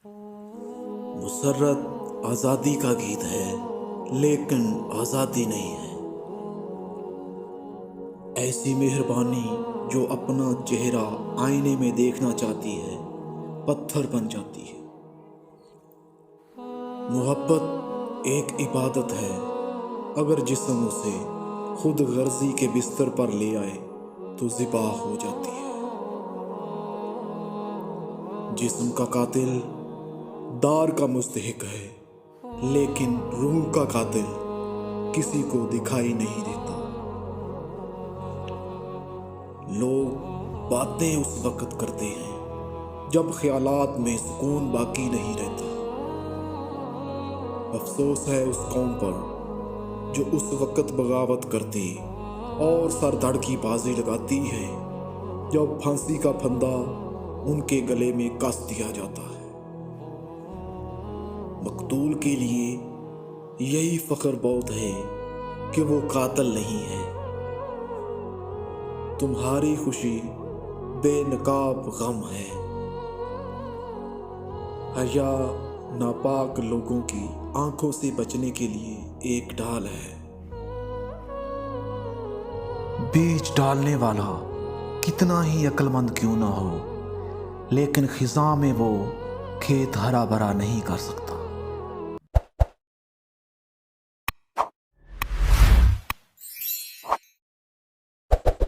مسرت آزادی کا گیت ہے لیکن آزادی نہیں ہے۔ ایسی مہربانی جو اپنا چہرہ آئینے میں دیکھنا چاہتی ہے پتھر بن جاتی ہے۔ محبت ایک عبادت ہے، اگر جسم اسے خود غرضی کے بستر پر لے آئے تو ذبح ہو جاتی ہے۔ جسم کا قاتل دار کا مستحق ہے، لیکن روح کا قاتل کسی کو دکھائی نہیں دیتا۔ لوگ باتیں اس وقت کرتے ہیں جب خیالات میں سکون باقی نہیں رہتا۔ افسوس ہے اس قوم پر جو اس وقت بغاوت کرتی اور سر دھڑ کی بازی لگاتی ہے جب پھانسی کا پھندا ان کے گلے میں کس دیا جاتا ہے۔ مقتول کے لیے یہی فخر بہت ہے کہ وہ قاتل نہیں ہے۔ تمہاری خوشی بے نقاب غم ہے۔ حیا ناپاک لوگوں کی آنکھوں سے بچنے کے لیے ایک ڈھال ہے۔ بیج ڈالنے والا کتنا ہی عقل مند کیوں نہ ہو، لیکن خزاں میں وہ کھیت ہرا بھرا نہیں کر سکتا۔